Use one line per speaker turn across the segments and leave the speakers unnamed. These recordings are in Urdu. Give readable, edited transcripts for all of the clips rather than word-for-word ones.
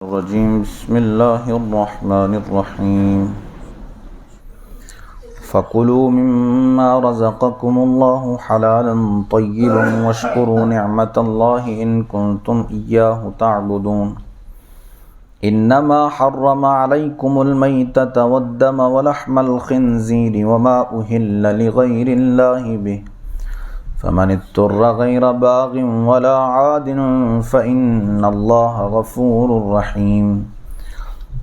الرجيم بسم الله الرحمن الرحيم فكلوا مما رزقكم الله حلالا طيبا واشكروا نعمة الله إن كنتم إياه تعبدون إنما حرم عليكم الميتة والدم ولحم الخنزير وما أهل لغير الله به فمن اضطر غير باغ ولا عاد فإن الله غفور رحيم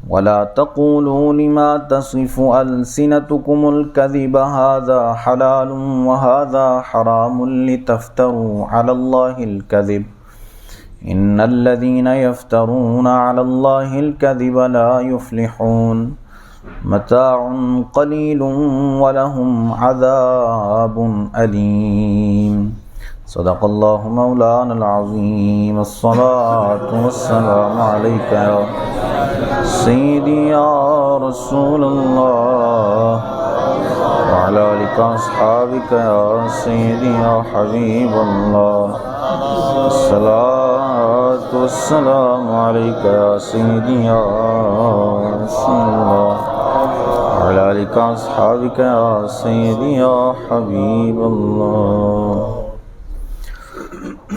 ولا تقولوا لما تصف ألسنتكم الكذب هذا حلال وهذا حرام لتفتروا على الله الكذب إن الذين يفترون على الله الكذب لا يفلحون متاع قلیل ولہم عذاب علیم صدق اللہ مولانا العظیم الصلاة والسلام علیک یا سیدی یا رسول اللہ وعلی آلک اصحابک یا سیدی یا حبیب اللہ الصلاة والسلام علیک یا سیدی یا رسول اللہ وعلى آلك أصحابك يا سيدي يا حبيب الله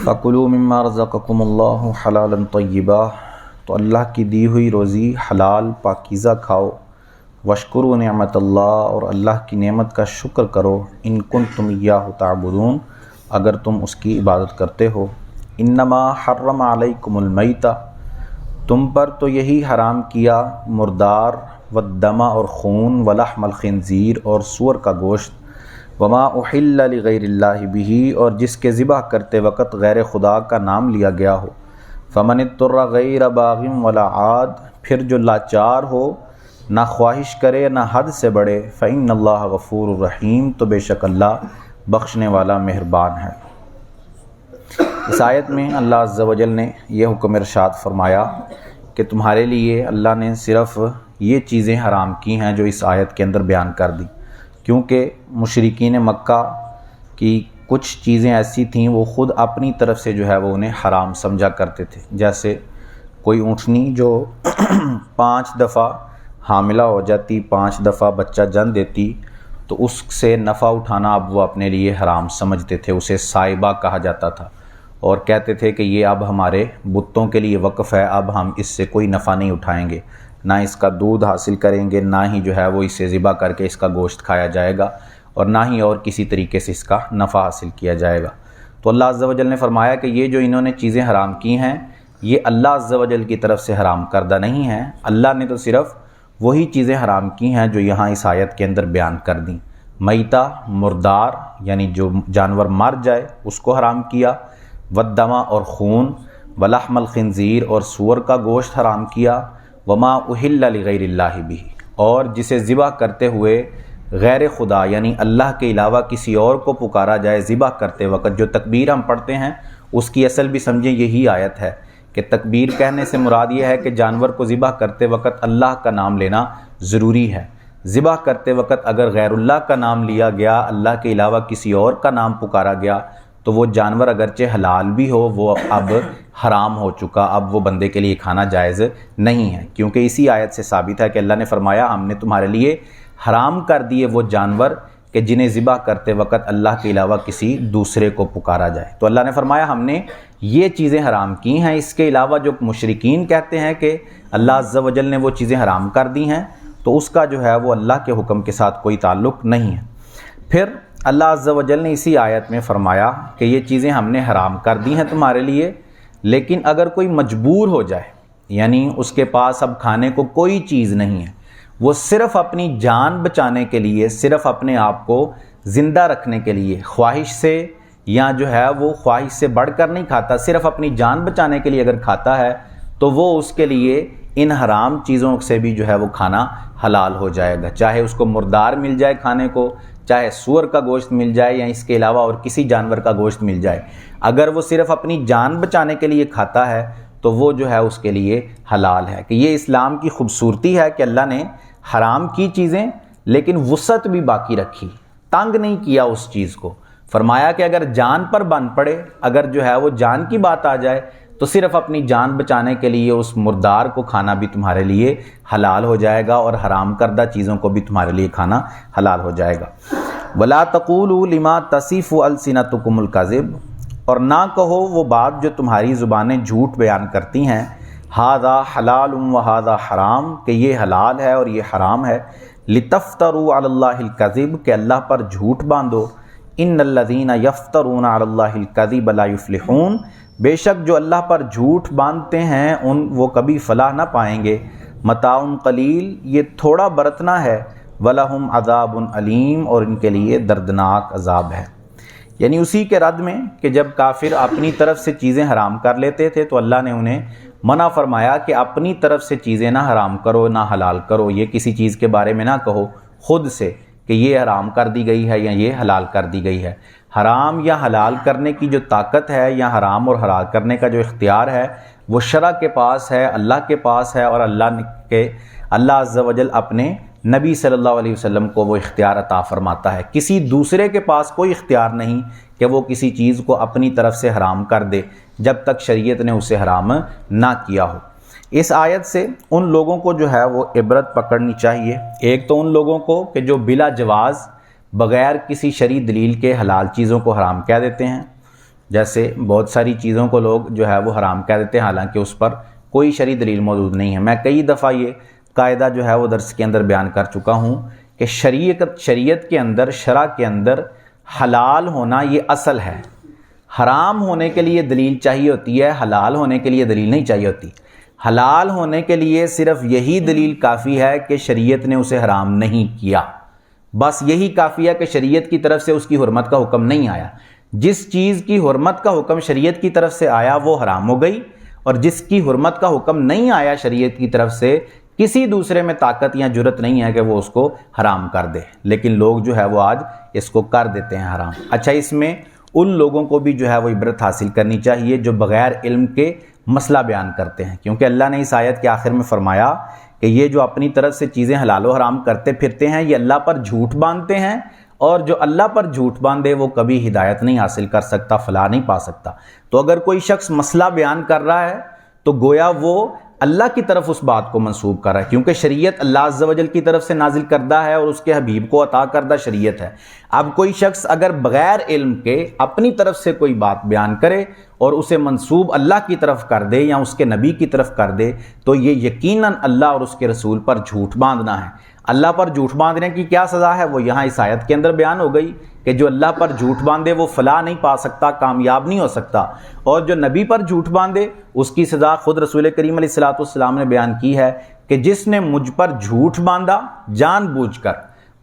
فكلوا مما رزقكم الله حلالا طيبا تو اللہ کی دی ہوئی روزی حلال پاکیزہ کھاؤ واشکروا نعمت اللہ اور اللہ کی نعمت کا شکر کرو ان کنتم ایاہ تعبدون اگر تم اس کی عبادت کرتے ہو انما حرم علیکم المیتہ تم پر تو یہی حرام کیا مردار والدم اور خون ولحم الخنزیر اور سور کا گوشت وما احل لغیر اللہ بہ اور جس کے ذبح کرتے وقت غیر خدا کا نام لیا گیا ہو فمن اضطر غیر باغ ولا عاد پھر جو لاچار ہو نہ خواہش کرے نہ حد سے بڑھے فإن اللہ غفور الرحیم تو بے شک اللہ بخشنے والا مہربان ہے۔ اس آیت میں اللہ عز و جل نے یہ حکم ارشاد فرمایا کہ تمہارے لیے اللہ نے صرف یہ چیزیں حرام کی ہیں جو اس آیت کے اندر بیان کر دی، کیونکہ مشرکین مکہ کی کچھ چیزیں ایسی تھیں وہ خود اپنی طرف سے جو ہے وہ انہیں حرام سمجھا کرتے تھے، جیسے کوئی اونٹنی جو 5 دفعہ حاملہ ہو جاتی، 5 دفعہ بچہ جن دیتی، تو اس سے نفع اٹھانا اب وہ اپنے لیے حرام سمجھتے تھے، اسے سائبہ کہا جاتا تھا اور کہتے تھے کہ یہ اب ہمارے بتوں کے لیے وقف ہے، اب ہم اس سے کوئی نفع نہیں اٹھائیں گے، نہ اس کا دودھ حاصل کریں گے، نہ ہی جو ہے وہ اسے ذبح کر کے اس کا گوشت کھایا جائے گا، اور نہ ہی اور کسی طریقے سے اس کا نفع حاصل کیا جائے گا۔ تو اللہ عز و جل نے فرمایا کہ یہ جو انہوں نے چیزیں حرام کی ہیں یہ اللہ عز و جل کی طرف سے حرام کردہ نہیں ہیں، اللہ نے تو صرف وہی چیزیں حرام کی ہیں جو یہاں اس آیت کے اندر بیان کر دیں۔ میتہ مردار یعنی جو جانور مر جائے اس کو حرام کیا، والدم اور خون، ولحم الخنزیر اور سور کا گوشت حرام کیا، وما احل لغیر اللہ بہ اور جسے ذبح کرتے ہوئے غیر خدا یعنی اللہ کے علاوہ کسی اور کو پکارا جائے ذبح کرتے وقت، جو تکبیر ہم پڑھتے ہیں اس کی اصل بھی سمجھیں یہی آیت ہے کہ تکبیر کہنے سے مراد یہ ہے کہ جانور کو ذبح کرتے وقت اللہ کا نام لینا ضروری ہے۔ ذبح کرتے وقت اگر غیر اللہ کا نام لیا گیا، اللہ کے علاوہ کسی اور کا نام پکارا گیا، تو وہ جانور اگرچہ حلال بھی ہو وہ اب حرام ہو چکا، اب وہ بندے کے لیے کھانا جائز نہیں ہے، کیونکہ اسی آیت سے ثابت ہے کہ اللہ نے فرمایا ہم نے تمہارے لیے حرام کر دیے وہ جانور کہ جنہیں ذبح کرتے وقت اللہ کے علاوہ کسی دوسرے کو پکارا جائے۔ تو اللہ نے فرمایا ہم نے یہ چیزیں حرام کی ہیں، اس کے علاوہ جو مشرکین کہتے ہیں کہ اللہ عز و جل نے وہ چیزیں حرام کر دی ہیں، تو اس کا جو ہے وہ اللہ کے حکم کے ساتھ کوئی تعلق نہیں ہے۔ پھر اللہ عز و جل نے اسی آیت میں فرمایا کہ یہ چیزیں ہم نے حرام کر دی ہیں تمہارے لیے، لیکن اگر کوئی مجبور ہو جائے یعنی اس کے پاس اب کھانے کو کوئی چیز نہیں ہے، وہ صرف اپنی جان بچانے کے لیے، صرف اپنے آپ کو زندہ رکھنے کے لیے خواہش سے یا جو ہے وہ خواہش سے بڑھ کر نہیں کھاتا، صرف اپنی جان بچانے کے لیے اگر کھاتا ہے تو وہ اس کے لیے ان حرام چیزوں سے بھی جو ہے وہ کھانا حلال ہو جائے گا، چاہے اس کو مردار مل جائے کھانے کو، چاہے سور کا گوشت مل جائے یا اس کے علاوہ اور کسی جانور کا گوشت مل جائے، اگر وہ صرف اپنی جان بچانے کے لیے کھاتا ہے تو وہ جو ہے اس کے لیے حلال ہے۔ کہ یہ اسلام کی خوبصورتی ہے کہ اللہ نے حرام کی چیزیں لیکن وسعت بھی باقی رکھی، تنگ نہیں کیا اس چیز کو، فرمایا کہ اگر جان پر بن پڑے، اگر جو ہے وہ جان کی بات آ جائے تو صرف اپنی جان بچانے کے لیے اس مردار کو کھانا بھی تمہارے لیے حلال ہو جائے گا اور حرام کردہ چیزوں کو بھی تمہارے لیے کھانا حلال ہو جائے گا۔ وَلَا تَقُولُوا لِمَا تَصِفُ أَلْسِنَتُكُمُ الْكَذِبَ، اور نہ کہو وہ بات جو تمہاری زبانیں جھوٹ بیان کرتی ہیں، ہذا حلال وہذا حرام، کہ یہ حلال ہے اور یہ حرام ہے، لِتَفْتَرُوا عَلَى اللَّهِ الْكَذِبَ، کہ اللہ پر جھوٹ باندھو، ان الذین یفترون علی اللہ الکذب لا یفلحون، بے شک جو اللہ پر جھوٹ باندھتے ہیں وہ کبھی فلاح نہ پائیں گے، متاع قلیل، یہ تھوڑا برتنا ہے، ولہم عذاب علیم، اور ان کے لیے دردناک عذاب ہے۔ یعنی اسی کے رد میں کہ جب کافر اپنی طرف سے چیزیں حرام کر لیتے تھے تو اللہ نے انہیں منع فرمایا کہ اپنی طرف سے چیزیں نہ حرام کرو نہ حلال کرو، یہ کسی چیز کے بارے میں نہ کہو خود سے کہ یہ حرام کر دی گئی ہے یا یہ حلال کر دی گئی ہے۔ حرام یا حلال کرنے کی جو طاقت ہے یا حرام اور حلال کرنے کا جو اختیار ہے وہ شرع کے پاس ہے، اللہ کے پاس ہے، اور اللہ عز و جل اپنے نبی صلی اللہ علیہ وسلم کو وہ اختیار عطا فرماتا ہے۔ کسی دوسرے کے پاس کوئی اختیار نہیں کہ وہ کسی چیز کو اپنی طرف سے حرام کر دے جب تک شریعت نے اسے حرام نہ کیا ہو۔ اس آیت سے ان لوگوں کو جو ہے وہ عبرت پکڑنی چاہیے، ایک تو ان لوگوں کو کہ جو بلا جواز بغیر کسی شرعی دلیل کے حلال چیزوں کو حرام کہہ دیتے ہیں، جیسے بہت ساری چیزوں کو لوگ جو ہے وہ حرام کہہ دیتے ہیں حالانکہ اس پر کوئی شرعی دلیل موجود نہیں ہے۔ میں کئی دفعہ یہ قاعدہ جو ہے وہ درس کے اندر بیان کر چکا ہوں کہ شریعت کے اندر، شرع کے اندر حلال ہونا یہ اصل ہے، حرام ہونے کے لیے دلیل چاہیے ہوتی ہے، حلال ہونے کے لیے دلیل نہیں چاہیے ہوتی۔ حلال ہونے کے لیے صرف یہی دلیل کافی ہے کہ شریعت نے اسے حرام نہیں کیا، بس یہی کافی ہے کہ شریعت کی طرف سے اس کی حرمت کا حکم نہیں آیا۔ جس چیز کی حرمت کا حکم شریعت کی طرف سے آیا وہ حرام ہو گئی، اور جس کی حرمت کا حکم نہیں آیا شریعت کی طرف سے، کسی دوسرے میں طاقت یا جرت نہیں ہے کہ وہ اس کو حرام کر دے، لیکن لوگ جو ہے وہ آج اس کو کر دیتے ہیں حرام۔ اچھا، اس میں ان لوگوں کو بھی جو ہے وہ عبرت حاصل کرنی چاہیے جو بغیر علم کے مسئلہ بیان کرتے ہیں، کیونکہ اللہ نے اس آیت کے آخر میں فرمایا کہ یہ جو اپنی طرف سے چیزیں حلال و حرام کرتے پھرتے ہیں یہ اللہ پر جھوٹ باندھتے ہیں، اور جو اللہ پر جھوٹ باندھے وہ کبھی ہدایت نہیں حاصل کر سکتا، فلاح نہیں پا سکتا۔ تو اگر کوئی شخص مسئلہ بیان کر رہا ہے تو گویا وہ اللہ کی طرف اس بات کو منسوب کر رہا ہے، کیونکہ شریعت اللہ عز و جل کی طرف سے نازل کردہ ہے اور اس کے حبیب کو عطا کردہ شریعت ہے۔ اب کوئی شخص اگر بغیر علم کے اپنی طرف سے کوئی بات بیان کرے اور اسے منسوب اللہ کی طرف کر دے یا اس کے نبی کی طرف کر دے تو یہ یقیناً اللہ اور اس کے رسول پر جھوٹ باندھنا ہے۔ اللہ پر جھوٹ باندھنے کی کیا سزا ہے وہ یہاں اس آیت کے اندر بیان ہو گئی کہ جو اللہ پر جھوٹ باندھے وہ فلاح نہیں پا سکتا، کامیاب نہیں ہو سکتا، اور جو نبی پر جھوٹ باندھے اس کی سزا خود رسول کریم علیہ الصلوۃ والسلام نے بیان کی ہے کہ جس نے مجھ پر جھوٹ باندھا جان بوجھ کر،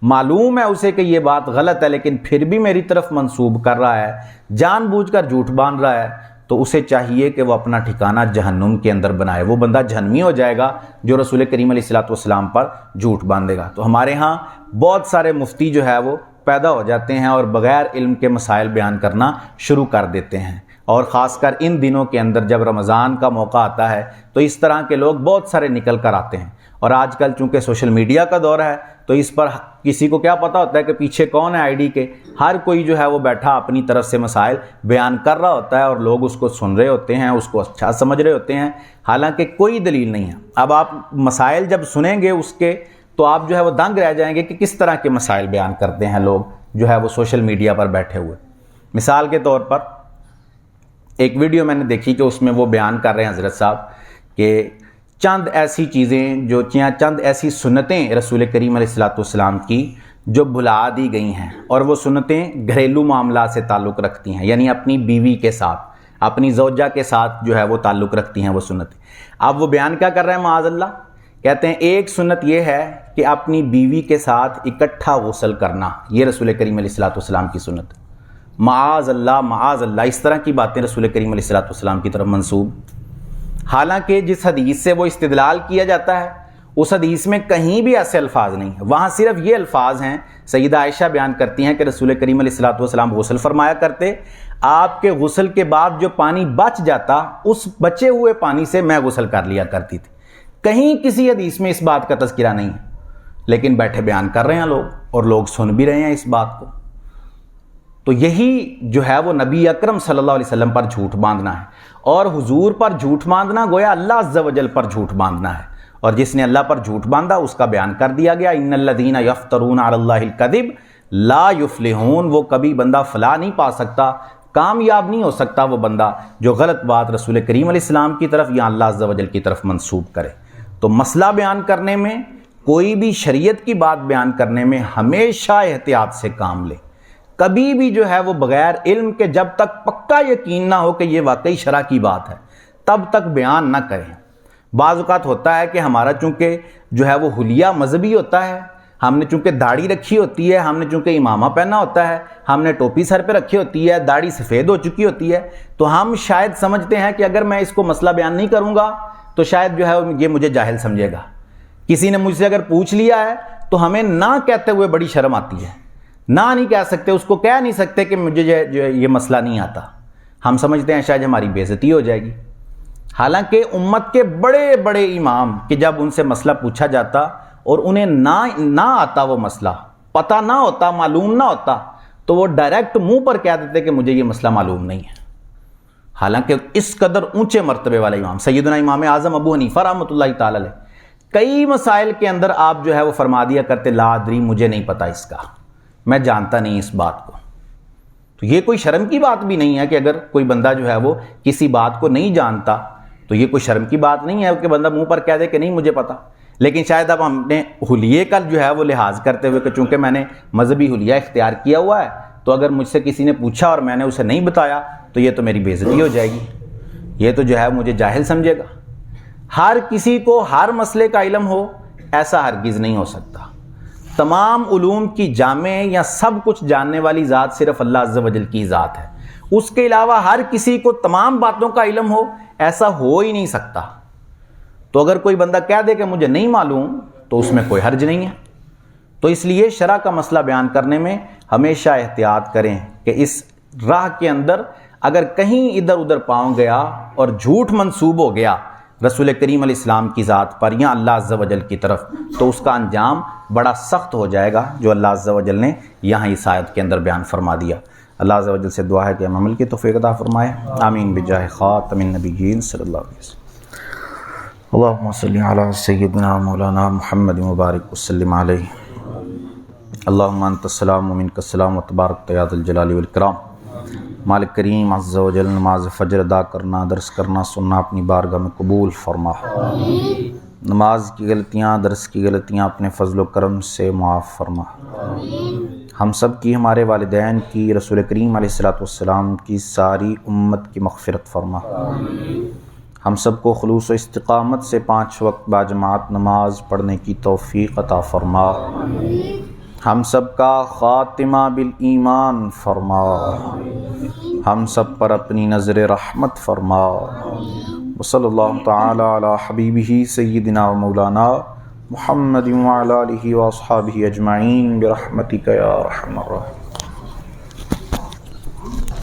معلوم ہے اسے کہ یہ بات غلط ہے لیکن پھر بھی میری طرف منسوب کر رہا ہے، جان بوجھ کر جھوٹ باندھ رہا ہے، تو اسے چاہیے کہ وہ اپنا ٹھکانہ جہنم کے اندر بنائے، وہ بندہ جہنمی ہو جائے گا جو رسول کریم علیہ الصلوۃ والسلام پر جھوٹ باندھے گا۔ تو ہمارے ہاں بہت سارے مفتی جو ہے وہ پیدا ہو جاتے ہیں اور بغیر علم کے مسائل بیان کرنا شروع کر دیتے ہیں، اور خاص کر ان دنوں کے اندر جب رمضان کا موقع آتا ہے تو اس طرح کے لوگ بہت سارے نکل کر آتے ہیں، اور آج کل چونکہ سوشل میڈیا کا دور ہے تو اس پر کسی کو کیا پتہ ہوتا ہے کہ پیچھے کون ہے آئی ڈی کے، ہر کوئی جو ہے وہ بیٹھا اپنی طرف سے مسائل بیان کر رہا ہوتا ہے اور لوگ اس کو سن رہے ہوتے ہیں، اس کو اچھا سمجھ رہے ہوتے ہیں، حالانکہ کوئی دلیل نہیں ہے۔ اب آپ مسائل جب سنیں گے اس کے تو آپ جو ہے وہ دنگ رہ جائیں گے کہ کس طرح کے مسائل بیان کرتے ہیں لوگ جو ہے وہ سوشل میڈیا پر بیٹھے ہوئے۔ مثال کے طور پر ایک ویڈیو میں نے دیکھی کہ اس میں وہ بیان کر رہے ہیں حضرت صاحب کہ چند ایسی چیزیں جو چند ایسی سنتیں رسول کریم علیہ الصلوۃ والسلام کی جو بھلا دی گئی ہیں، اور وہ سنتیں گھریلو معاملات سے تعلق رکھتی ہیں، یعنی اپنی بیوی کے ساتھ، اپنی زوجہ کے ساتھ جو ہے وہ تعلق رکھتی ہیں وہ سنتیں۔ اب وہ بیان کیا کر رہے ہیں معاذ اللہ، کہتے ہیں ایک سنت یہ ہے کہ اپنی بیوی کے ساتھ اکٹھا غسل کرنا، یہ رسول کریم علیہ الصلوۃ والسلام کی سنت۔ معاذ اللہ اس طرح کی باتیں رسول کریم علیہ الصلوۃ والسلام کی طرف منسوب، حالانکہ جس حدیث سے وہ استدلال کیا جاتا ہے اس حدیث میں کہیں بھی ایسے الفاظ نہیں ہیں، وہاں صرف یہ الفاظ ہیں۔ سیدہ عائشہ بیان کرتی ہیں کہ رسول کریم علیہ الصلوۃ والسلام غسل فرمایا کرتے، آپ کے غسل کے بعد جو پانی بچ جاتا اس بچے ہوئے پانی سے میں غسل کر لیا کرتی تھی۔ کہیں کسی حدیث میں اس بات کا تذکرہ نہیں ہے، لیکن بیٹھے بیان کر رہے ہیں لوگ اور لوگ سن بھی رہے ہیں اس بات کو۔ تو یہی جو ہے وہ نبی اکرم صلی اللہ علیہ وسلم پر جھوٹ باندھنا ہے، اور حضور پر جھوٹ باندھنا گویا اللہ عز و جل پر جھوٹ باندھنا ہے، اور جس نے اللہ پر جھوٹ باندھا اس کا بیان کر دیا گیا، ان الذین یفترون علی اللہ الکذب لا یفلحون، وہ کبھی بندہ فلاح نہیں پا سکتا، کامیاب نہیں ہو سکتا وہ بندہ جو غلط بات رسول کریم علیہ السلام کی طرف یا اللہ عز و جل کی طرف منسوب کرے۔ تو مسئلہ بیان کرنے میں، کوئی بھی شریعت کی بات بیان کرنے میں ہمیشہ احتیاط سے کام لے، کبھی بھی جو ہے وہ بغیر علم کے، جب تک پکا یقین نہ ہو کہ یہ واقعی شرع کی بات ہے تب تک بیان نہ کریں۔ بعض اوقات ہوتا ہے کہ ہمارا چونکہ جو ہے وہ حلیہ مذہبی ہوتا ہے، ہم نے چونکہ داڑھی رکھی ہوتی ہے، ہم نے چونکہ امامہ پہنا ہوتا ہے، ہم نے ٹوپی سر پہ رکھی ہوتی ہے، داڑھی سفید ہو چکی ہوتی ہے، تو ہم شاید سمجھتے ہیں کہ اگر میں اس کو مسئلہ بیان نہیں کروں گا تو شاید جو ہے یہ مجھے جاہل سمجھے گا۔ کسی نے مجھ سے اگر پوچھ لیا ہے تو ہمیں نہ کہتے ہوئے بڑی شرم آتی ہے، نہ نہیں کہہ سکتے، اس کو کہہ نہیں سکتے کہ مجھے جو یہ مسئلہ نہیں آتا، ہم سمجھتے ہیں شاید ہماری بے عزتی ہو جائے گی۔ حالانکہ امت کے بڑے بڑے امام کہ جب ان سے مسئلہ پوچھا جاتا اور انہیں نہ آتا وہ مسئلہ، پتہ نہ ہوتا، معلوم نہ ہوتا، تو وہ ڈائریکٹ منہ پر کہہ دیتے کہ مجھے یہ مسئلہ معلوم نہیں ہے۔ حالانکہ اس قدر اونچے مرتبے والے امام سیدنا امام اعظم ابو حنیفہ رحمۃ اللہ تعالی علیہ، کئی مسائل کے اندر آپ جو ہے وہ فرما دیا کرتے لا ادری، مجھے نہیں پتا اس کا، میں جانتا نہیں اس بات کو۔ تو یہ کوئی شرم کی بات بھی نہیں ہے کہ اگر کوئی بندہ جو ہے وہ کسی بات کو نہیں جانتا تو یہ کوئی شرم کی بات نہیں ہے کہ بندہ منہ پر کہہ دے کہ نہیں مجھے پتا۔ لیکن شاید اب ہم نے حلیے کا جو ہے وہ لحاظ کرتے ہوئے کہ چونکہ میں نے مذہبی حلیہ اختیار کیا ہوا ہے تو اگر مجھ سے کسی نے پوچھا اور میں نے اسے نہیں بتایا تو یہ تو میری بے عزتی ہو جائے گی، یہ تو جو ہے مجھے جاہل سمجھے گا۔ ہر کسی کو ہر مسئلے کا علم ہو ایسا ہرگز نہیں ہو سکتا۔ تمام علوم کی جامع یا سب کچھ جاننے والی ذات صرف اللہ عز و جل کی ذات ہے، اس کے علاوہ ہر کسی کو تمام باتوں کا علم ہو ایسا ہو ہی نہیں سکتا۔ تو اگر کوئی بندہ کہہ دے کہ مجھے نہیں معلوم تو اس میں کوئی حرج نہیں ہے۔ تو اس لیے شرع کا مسئلہ بیان کرنے میں ہمیشہ احتیاط کریں کہ اس راہ کے اندر اگر کہیں ادھر ادھر پاؤں گیا اور جھوٹ منسوب ہو گیا رسول کریم علیہ السلام کی ذات پر یا اللہ عز و جل کی طرف، تو اس کا انجام بڑا سخت ہو جائے گا جو اللہ عز و جل نے یہاں اس آیت کے اندر بیان فرما دیا۔ اللہ عز و جل سے دعا ہے کہ ہم عمل کی توفیق عطا فرمائے، آمین بجاہ خاتم النبیین صلی اللہ علیہ وسلم۔ اللہم صلی علی سیدنا مولانا محمد مبارک وسلم علیہ۔ اللہم انت السلام ومنک السلام وتبارک یا ذا الجلال والاکرام۔ مالک کریم عز و جل نماز فجر ادا کرنا، درس کرنا، سننا اپنی بارگاہ میں قبول فرما۔ نماز کی غلطیاں، درس کی غلطیاں اپنے فضل و کرم سے معاف فرما۔ ہم سب کی، ہمارے والدین کی، رسول کریم علیہ السلام کی، ساری امت کی مغفرت فرما۔ ہم سب کو خلوص و استقامت سے 5 وقت باجماعت نماز پڑھنے کی توفیق عطا فرما۔ ہم سب کا خاتمہ بالایمان فرما۔ ہم سب پر اپنی نظر رحمت فرما۔ وصلی اللہ تعالی علی حبیبہ سیدنا و مولانا محمد وعلی آلہ واصحابہ اجمعین برحمتک یا ارحم الراحمین۔